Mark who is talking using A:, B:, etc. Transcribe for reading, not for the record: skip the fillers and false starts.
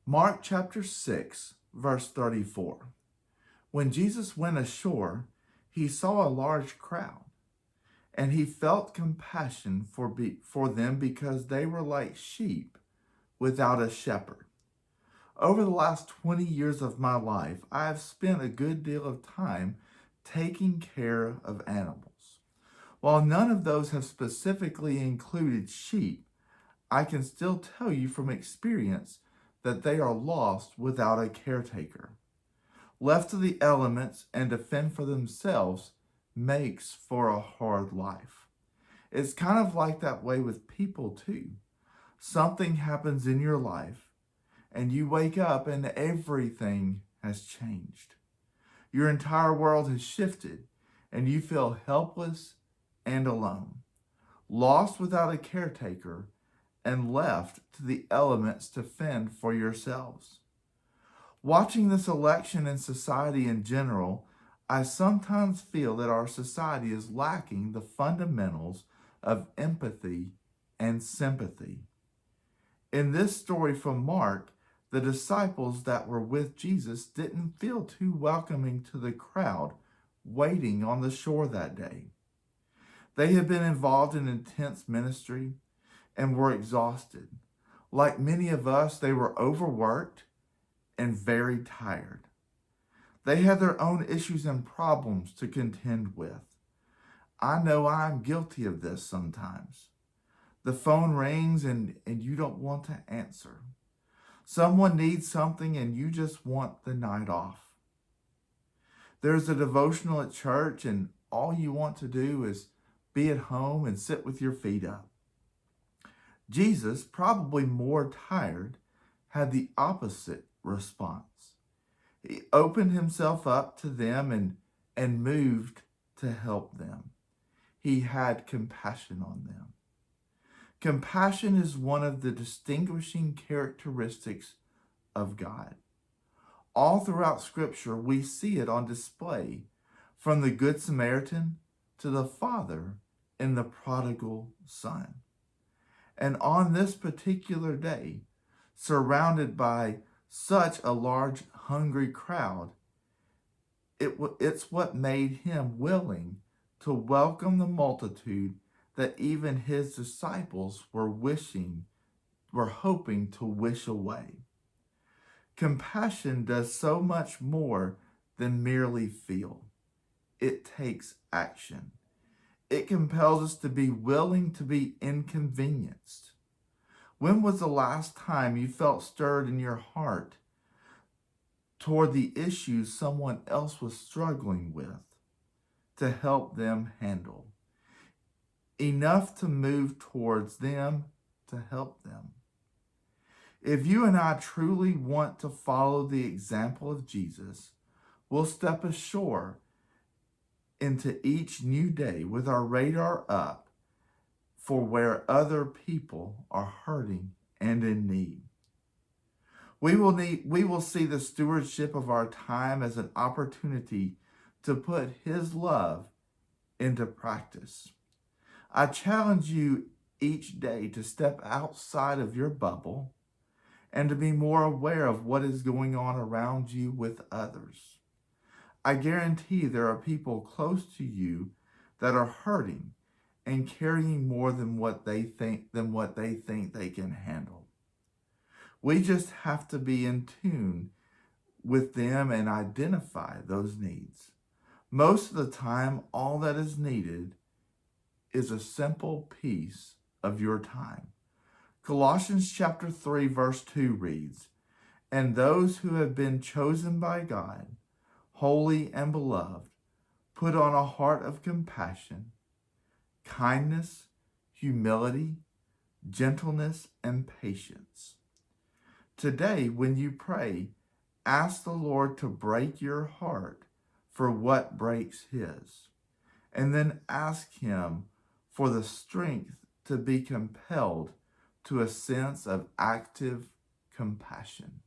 A: Mark chapter 6, verse 34. When Jesus went ashore, he saw a large crowd, and he felt compassion for them because they were like sheep without a shepherd. Over the last 20 years of my life, I have spent a good deal of time taking care of animals. While none of those have specifically included sheep, I can still tell you from experience that they are lost without a caretaker. Left to the elements and to fend for themselves makes for a hard life. It's kind of like that way with people too. Something happens in your life and you wake up and everything has changed. Your entire world has shifted and you feel helpless and alone, lost without a caretaker and left to the elements to fend for yourselves. Watching this election and society in general, I sometimes feel that our society is lacking the fundamentals of empathy and sympathy. In this story from Mark, the disciples that were with Jesus didn't feel too welcoming to the crowd waiting on the shore that day. They had been involved in intense ministry and were exhausted. Like many of us, they were overworked and very tired. They had their own issues and problems to contend with. I know I'm guilty of this sometimes. The phone rings and you don't want to answer. Someone needs something and you just want the night off. There's a devotional at church and all you want to do is be at home and sit with your feet up. Jesus, probably more tired, had the opposite response. He opened himself up to them and moved to help them. He had compassion on them. Compassion is one of the distinguishing characteristics of God. All throughout Scripture, we see it on display, from the Good Samaritan to the Father and the prodigal son. And on this particular day, surrounded by such a large, hungry crowd, it's what made him willing to welcome the multitude that even his disciples were hoping to wish away. Compassion does so much more than merely feel. It takes action. It compels us to be willing to be inconvenienced. When was the last time you felt stirred in your heart toward the issues someone else was struggling with to help them handle? Enough to move towards them to help them. If you and I truly want to follow the example of Jesus, we'll step ashore into each new day with our radar up for where other people are hurting and in need. We will see the stewardship of our time as an opportunity to put his love into practice. I challenge you each day to step outside of your bubble and to be more aware of what is going on around you with others. I guarantee there are people close to you that are hurting and carrying more than what they think they can handle. We just have to be in tune with them and identify those needs. Most of the time, all that is needed is a simple piece of your time. Colossians chapter 3 verse 2 reads, "And those who have been chosen by God, holy and beloved, put on a heart of compassion, kindness, humility, gentleness, and patience." Today, when you pray, ask the Lord to break your heart for what breaks his, and then ask him for the strength to be compelled to a sense of active compassion.